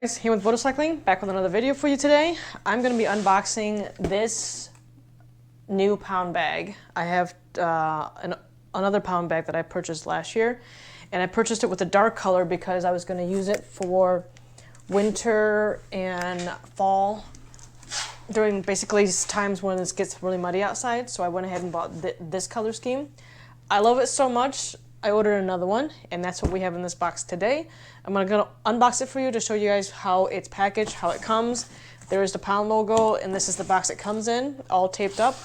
Guys, here with Motorcycling, back with another video for you today. I'm going to be unboxing this new Pound bag. I have another Pound bag that I purchased last year, and I purchased it with a dark color because I was going to use it for winter and fall during basically times when it gets really muddy outside. So I went ahead and bought this color scheme. I love it so much, I ordered another one, and that's what we have in this box today. I'm gonna unbox it for you to show you guys how it's packaged, how it comes. There is the Pound logo, and this is the box it comes in, all taped up.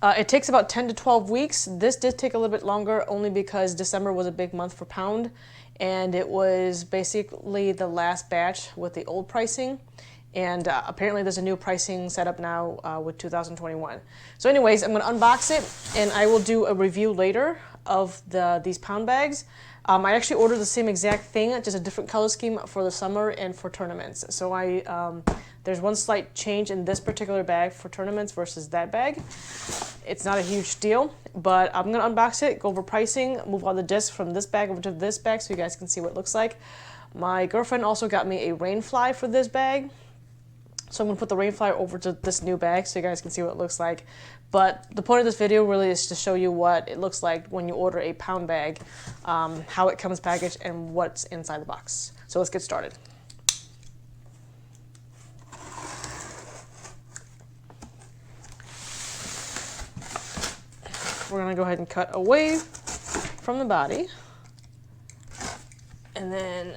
It takes about 10 to 12 weeks. This did take a little bit longer only because December was a big month for Pound, and it was basically the last batch with the old pricing. And apparently there's a new pricing set up now with 2021. So anyways, I'm going to unbox it, and I will do a review later of these Pound bags. I actually ordered the same exact thing, just a different color scheme for the summer and for tournaments. So there's one slight change in this particular bag for tournaments versus that bag. It's not a huge deal, but I'm going to unbox it, go over pricing, move all the discs from this bag over to this bag so you guys can see what it looks like. My girlfriend also got me a rain fly for this bag. So I'm going to put the rain fly over to this new bag so you guys can see what it looks like. But the point of this video really is to show you what it looks like when you order a Pound bag, how it comes packaged, and what's inside the box. So let's get started. We're going to go ahead and cut away from the body. And then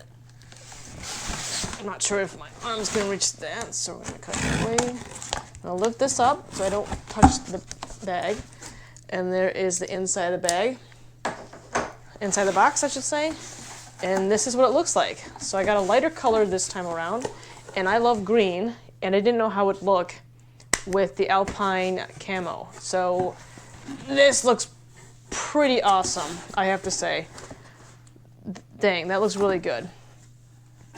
I'm not sure if my arm's going to reach that, so we're going to cut it away. I'll lift this up so I don't touch the bag. And there is the inside of the bag. Inside the box, I should say. And this is what it looks like. So I got a lighter color this time around. And I love green, and I didn't know how it would look with the Alpine camo. So this looks pretty awesome, I have to say. Dang, that looks really good.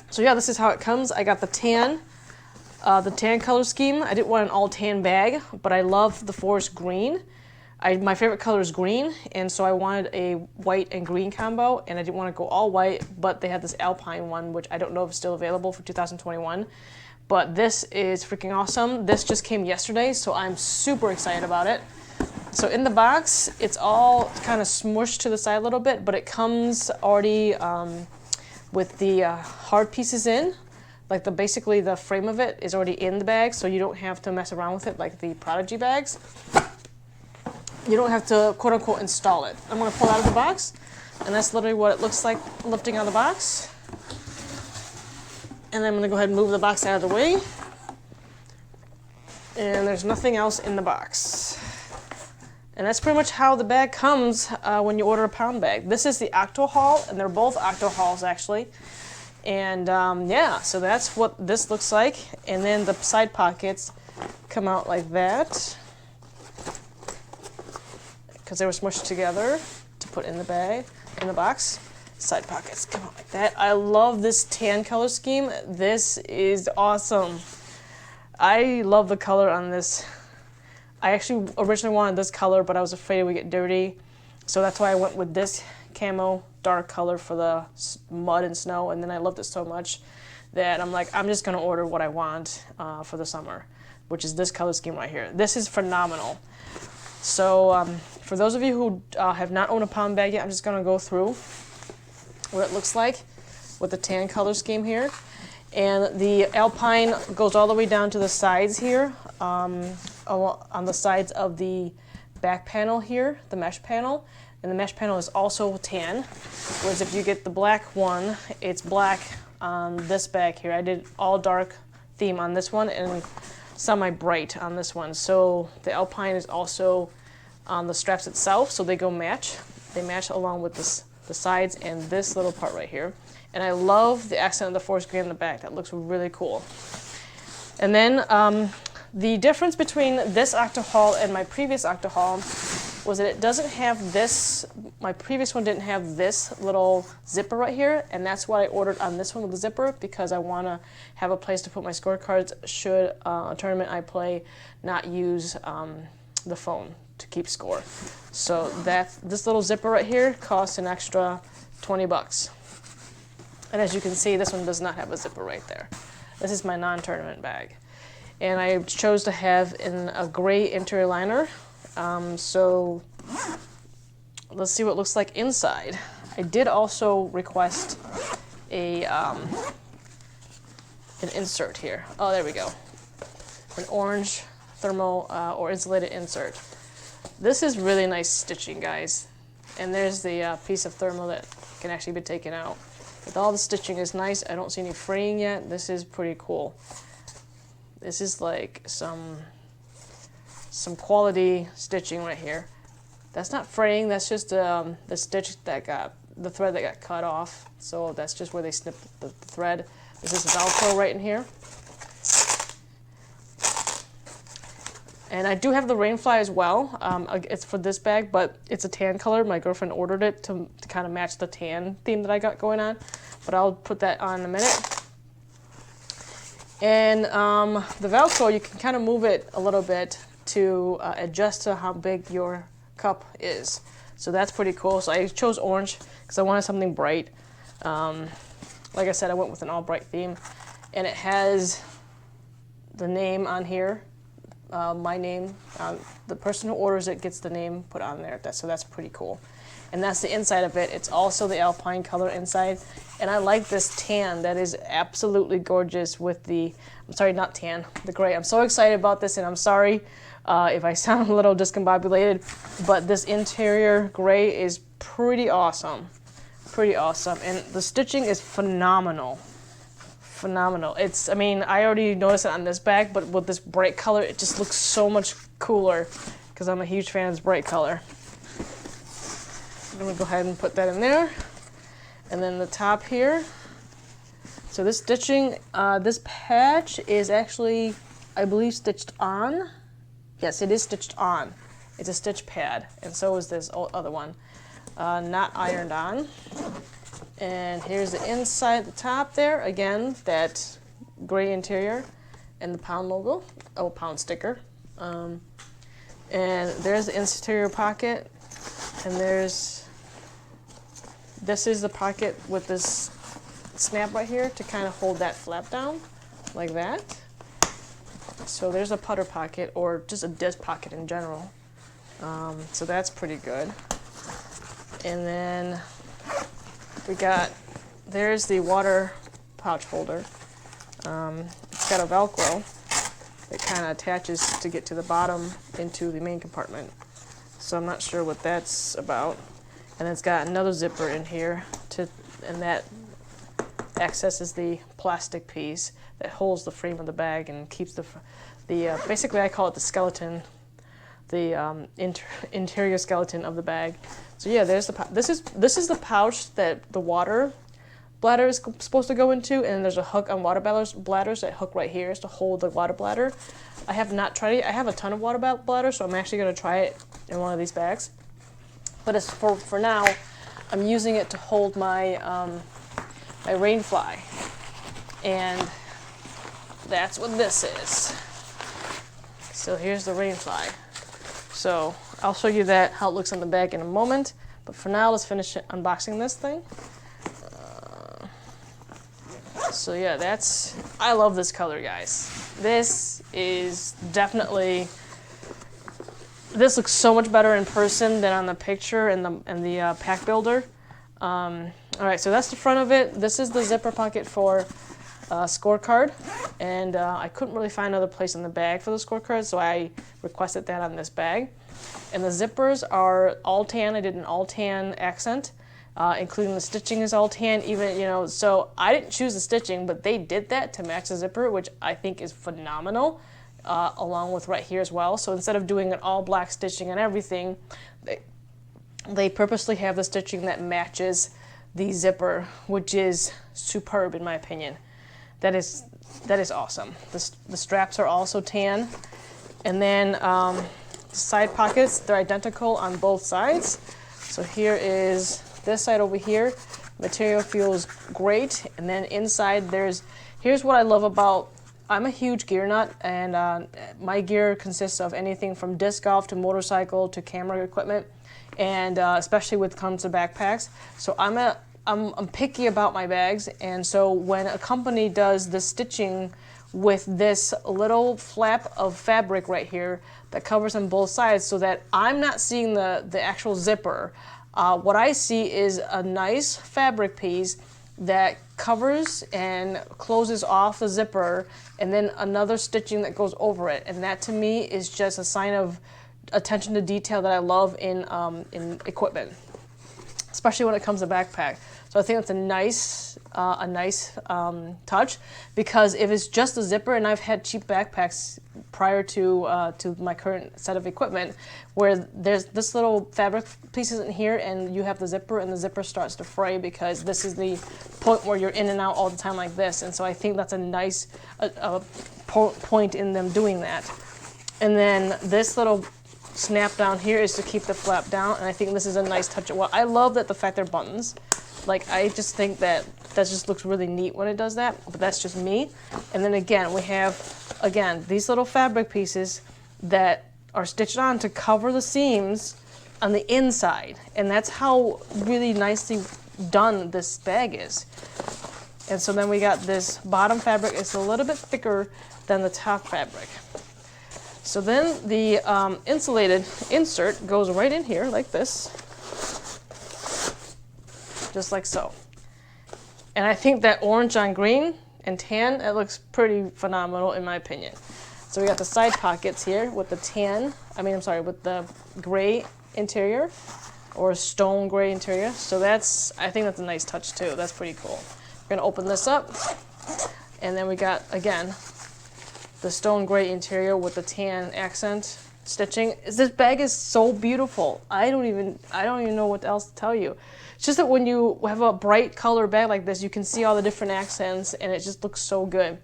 So yeah, this is how it comes. I got the tan color scheme. I didn't want an all tan bag, but I love the forest green. My favorite color is green, and so I wanted a white and green combo, and I didn't want to go all white, but they had this Alpine one, which I don't know if it's still available for 2021. But this is freaking awesome. This just came yesterday, so I'm super excited about it. So in the box, it's all kind of smushed to the side a little bit, but it comes already with the hard pieces in, like basically the frame of it is already in the bag, so you don't have to mess around with it like the Prodigy bags. You don't have to quote unquote install it. I'm going to pull it out of the box, and that's literally what it looks like lifting out of the box. And then I'm going to go ahead and move the box out of the way. And there's nothing else in the box. And that's pretty much how the bag comes when you order a Pound bag. This is the OctoHaul, and they're both OctoHauls actually. And yeah, so that's what this looks like. And then the side pockets come out like that, because they were smushed together to put in the bag, in the box. Side pockets come out like that. I love this tan color scheme. This is awesome. I love the color on this. I actually originally wanted this color, but I was afraid it would get dirty. So that's why I went with this camo dark color for the mud and snow. And then I loved it so much that I'm like, I'm just going to order what I want for the summer, which is this color scheme right here. This is phenomenal. So for those of you who have not owned a Pound bag yet, I'm just going to go through what it looks like with the tan color scheme here. And the Alpine goes all the way down to the sides here, on the sides of the back panel here, the mesh panel. And the mesh panel is also tan, whereas if you get the black one, it's black on this bag here. I did all dark theme on this one and semi-bright on this one. So the Alpine is also on the straps itself, so they go match. They match along with the sides and this little part right here. And I love the accent of the forest green in the back. That looks really cool. And then the difference between this OctoHaul and my previous OctoHaul was that it doesn't have this. My previous one didn't have this little zipper right here, and that's what I ordered on this one with the zipper, because I want to have a place to put my scorecards should a tournament I play not use the phone to keep score. So this little zipper right here costs an extra 20 bucks. And as you can see, this one does not have a zipper right there. This is my non-tournament bag. And I chose to have in a gray interior liner. So let's see what it looks like inside. I did also request an insert here. Oh, there we go. An orange thermal or insulated insert. This is really nice stitching, guys. And there's the piece of thermal that can actually be taken out. But all the stitching is nice. I don't see any fraying yet. This is pretty cool. This is like some quality stitching right here. That's not fraying. That's just the stitch that the thread that got cut off. So that's just where they snipped the thread. This is Velcro right in here. And I do have the Rainfly as well. It's for this bag, but it's a tan color. My girlfriend ordered it to kind of match the tan theme that I got going on. But I'll put that on in a minute. And the Velcro, you can kind of move it a little bit to adjust to how big your cup is. So that's pretty cool. So I chose orange because I wanted something bright. Like I said, I went with an all bright theme. And it has the name on here. My name, the person who orders it gets the name put on there. So that's pretty cool. And that's the inside of it. It's also the alpine color inside. And I like this tan. That is absolutely gorgeous with the, I'm sorry, not tan, the gray. I'm so excited about this, and I'm sorry if I sound a little discombobulated, but this interior gray is pretty awesome. Pretty awesome. And the stitching is phenomenal. Phenomenal. It's, I mean, I already noticed it on this bag, but with this bright color, it just looks so much cooler because I'm a huge fan of this bright color. I'm going to go ahead and put that in there. And then the top here. So this stitching, this patch is actually, I believe, stitched on. Yes, it is stitched on. It's a stitch pad, and so is this other one. Not ironed on. And here's the inside, the top there. Again, that gray interior and the Pound logo, Pound sticker. And there's the interior pocket. And this is the pocket with this snap right here to kind of hold that flap down, like that. So there's a putter pocket, or just a disc pocket in general. So that's pretty good. And then there's the water pouch holder. It's got a Velcro that kind of attaches to get to the bottom into the main compartment. So I'm not sure what that's about. And it's got another zipper in here, and that accesses the plastic piece that holds the frame of the bag and keeps the basically I call it the skeleton, the interior skeleton of the bag. So yeah, there's this is the pouch that the water bladder is supposed to go into, and there's a hook on water bladders that hook right here is to hold the water bladder. I have not tried it. I have a ton of water bladders, so I'm actually going to try it in one of these bags. But as for now, I'm using it to hold my my Rainfly, and that's what this is. So here's the Rainfly. So I'll show you how it looks on the bag in a moment. But for now, let's finish unboxing this thing. So yeah, I love this color, guys. This is definitely. This looks so much better in person than on the picture and the pack builder. All right, so that's the front of it. This is the zipper pocket for scorecard, and I couldn't really find another place in the bag for the scorecard, so I requested that on this bag. And the zippers are all tan. I did an all tan accent, including the stitching is all tan. Even so I didn't choose the stitching, but they did that to match the zipper, which I think is phenomenal. Along with right here as well. So instead of doing an all black stitching and everything, they purposely have the stitching that matches the zipper, which is superb in my opinion. That is awesome. The straps are also tan, and then the side pockets, they're identical on both sides. So here is this side over here. Material feels great, and then inside here's what I love about. I'm a huge gear nut, and my gear consists of anything from disc golf to motorcycle to camera equipment, and especially when it comes to backpacks. So I'm a I'm picky about my bags, and so when a company does the stitching with this little flap of fabric right here that covers on both sides so that I'm not seeing the actual zipper, what I see is a nice fabric piece that covers and closes off the zipper, and then another stitching that goes over it. And that to me is just a sign of attention to detail that I love in equipment, especially when it comes to backpack. So I think that's a nice touch, because if it's just a zipper, and I've had cheap backpacks prior to my current set of equipment, where there's this little fabric pieces in here, and you have the zipper, and the zipper starts to fray because this is the point where you're in and out all the time like this. And so I think that's a nice point in them doing that. And then this little snap down here is to keep the flap down, and I think this is a nice touch. Well, I love that the fact they're buttons. Like, I just think that just looks really neat when it does that, but that's just me. And then again, we have, again, these little fabric pieces that are stitched on to cover the seams on the inside. And that's how really nicely done this bag is. And so then we got this bottom fabric. It's a little bit thicker than the top fabric. So then the insulated insert goes right in here like this, just like so. And I think that orange on green and tan, it looks pretty phenomenal in my opinion. So we got the side pockets here with the with the gray interior, or stone gray interior. So I think that's a nice touch too. That's pretty cool. We're gonna open this up, and then we got, again, the stone gray interior with the tan accent stitching. This bag is so beautiful. I don't even know what else to tell you. It's just that when you have a bright color bag like this, you can see all the different accents, and it just looks so good.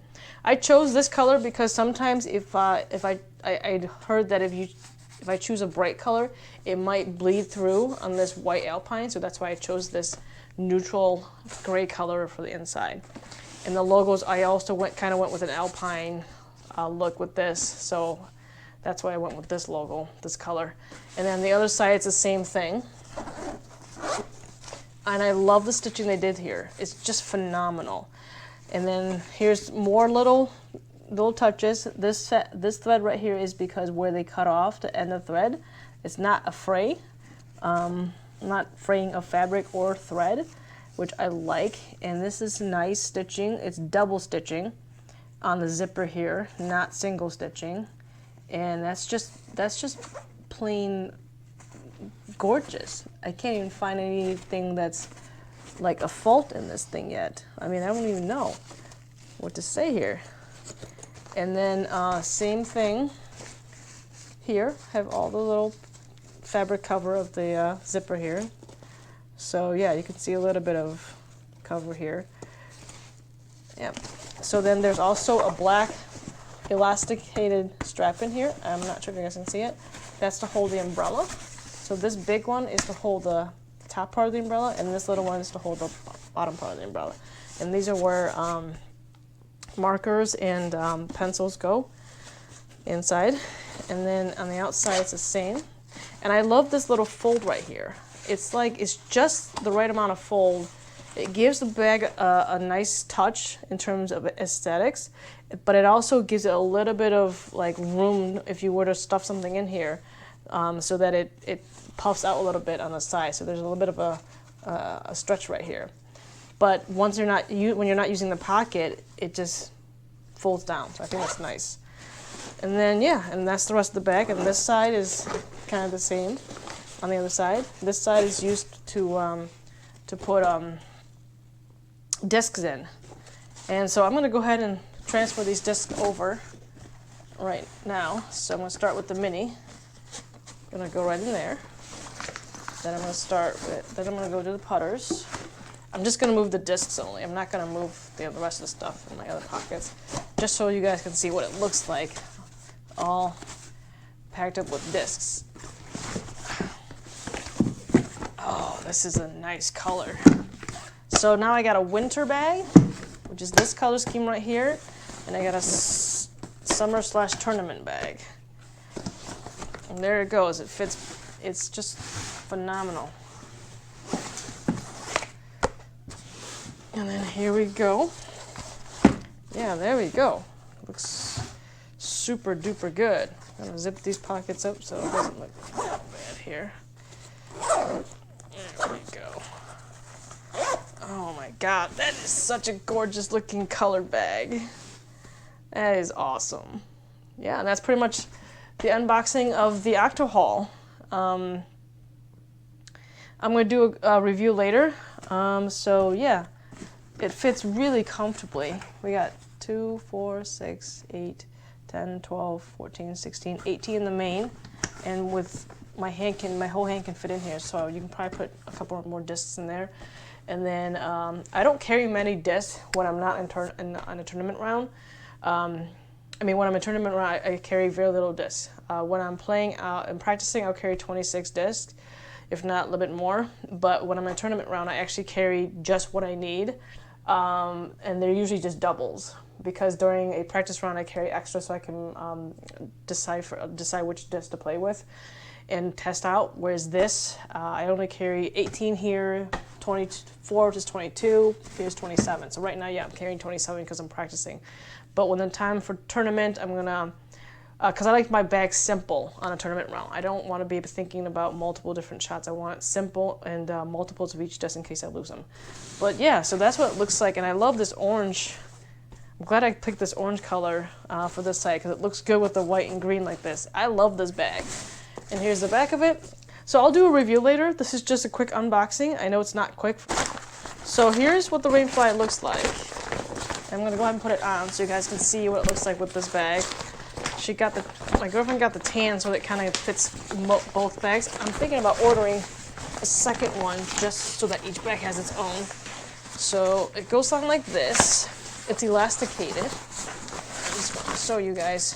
I chose this color because sometimes I heard that if I choose a bright color, it might bleed through on this white alpine, so that's why I chose this neutral gray color for the inside. And the logos, I also kind of went with an alpine look with this, so that's why I went with this logo, this color. And then the other side, it's the same thing. And I love the stitching they did here. It's just phenomenal. And then here's more little touches. This thread right here is because where they cut off to end the thread, it's not a fray, not fraying of fabric or thread, which I like. And this is nice stitching. It's double stitching on the zipper here, not single stitching. And that's just plain gorgeous. I can't even find anything that's like a fault in this thing yet. I mean, I don't even know what to say here. And then same thing here, have all the little fabric cover of the zipper here. So yeah, you can see a little bit of cover here. Yep. So then there's also a black elasticated strap in here. I'm not sure if you guys can see it. That's to hold the umbrella. So this big one is to hold the top part of the umbrella, and this little one is to hold the bottom part of the umbrella. And these are where markers and pencils go inside. And then on the outside, it's the same. And I love this little fold right here. It's just the right amount of fold. It gives the bag a nice touch in terms of aesthetics, but it also gives it a little bit of like room if you were to stuff something in here, so that it puffs out a little bit on the side. So there's a little bit of a stretch right here. But when you're not using the pocket, it just folds down. So I think that's nice. And then yeah, and that's the rest of the bag. And this side is kind of the same. On the other side, this side is used to put discs in. And so I'm going to go ahead and transfer these discs over right now. So I'm going to start with the mini. I'm going to go right in there. Then I'm going to go to the putters. I'm just going to move the discs only. I'm not going to move the rest of the stuff in my other pockets, just so you guys can see what it looks like, all packed up with discs. Oh, this is a nice color. So now I got a winter bag, which is this color scheme right here, and I got a summer/tournament bag. And there it goes. It fits. It's just phenomenal. And then here we go. Yeah, there we go. Looks super duper good. I'm gonna zip these pockets up so it doesn't look that bad here. There we go. Oh my god, that is such a gorgeous looking colored bag. That is awesome. Yeah, and that's pretty much the unboxing of the OctoHaul. I'm going to do a review later. So yeah, it fits really comfortably. We got 2, 4, 6, 8, 10, 12, 14, 16, 18 in the main. And with my whole hand can fit in here, so you can probably put a couple more discs in there. And then I don't carry many discs when I'm not on a tournament round. I mean, when I'm in a tournament round, I carry very little discs. When I'm playing out and practicing, I'll carry 26 discs, if not a little bit more. But when I'm in a tournament round, I actually carry just what I need. And they're usually just doubles, because during a practice round, I carry extra so I can decide which disc to play with and test out. Whereas this, I only carry 18 here, 24 is 22, here's 27. So right now, yeah, I'm carrying 27 because I'm practicing. But when the time for tournament, I'm gonna, because I like my bag simple on a tournament round. I don't want to be thinking about multiple different shots. I want it simple and multiples of each just in case I lose them. But yeah, so that's what it looks like. And I love this orange. I'm glad I picked this orange color for this side because it looks good with the white and green like this. I love this bag. And here's the back of it. So I'll do a review later. This is just a quick unboxing. I know it's not quick. So here's what the Rainfly looks like. I'm gonna go ahead and put it on so you guys can see what it looks like with this bag. My girlfriend got the tan so that it kind of fits both bags. I'm thinking about ordering a second one just so that each bag has its own. So it goes something like this. It's elasticated. I just want to show you guys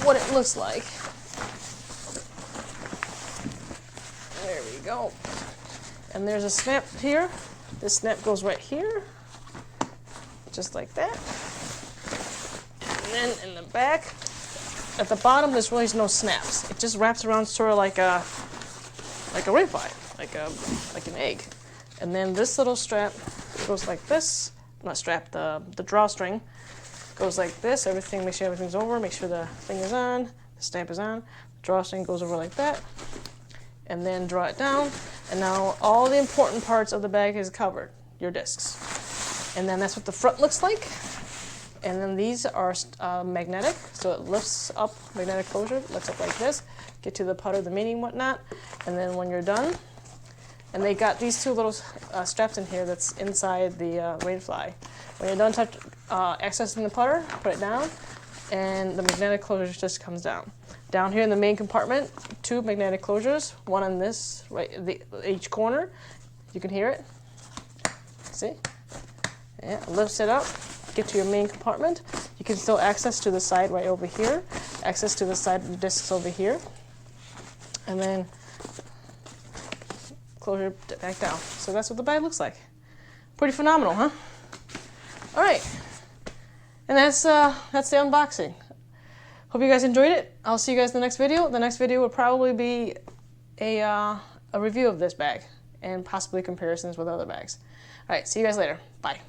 what it looks like. There we go. And there's a snap here. This snap goes right here. Just like that. And then in the back, at the bottom, there's really no snaps. It just wraps around sort of like a Rainfly, like an egg. And then this little strap goes like this. Not strap, the drawstring goes like this. Make sure everything's over. Make sure the thing is on. The stamp is on. The drawstring goes over like that. And then draw it down. And now all the important parts of the bag is covered. Your discs. And then that's what the front looks like. And then these are magnetic, so it lifts up, magnetic closure, lifts up like this, get to the putter, the mini and whatnot. And then when you're done, and they got these two little straps in here that's inside the Rainfly. When you're done accessing the putter, put it down, and the magnetic closure just comes down. Down here in the main compartment, 2 magnetic closures, one on this, each corner. You can hear it. See? Yeah, lifts it up, get to your main compartment. You can still access to the side right over here, access to the side of the discs over here, and then closure back down. So that's what the bag looks like. Pretty phenomenal, huh? All right, and that's the unboxing. Hope you guys enjoyed it. I'll see you guys in the next video. The next video will probably be a review of this bag and possibly comparisons with other bags. All right, see you guys later. Bye.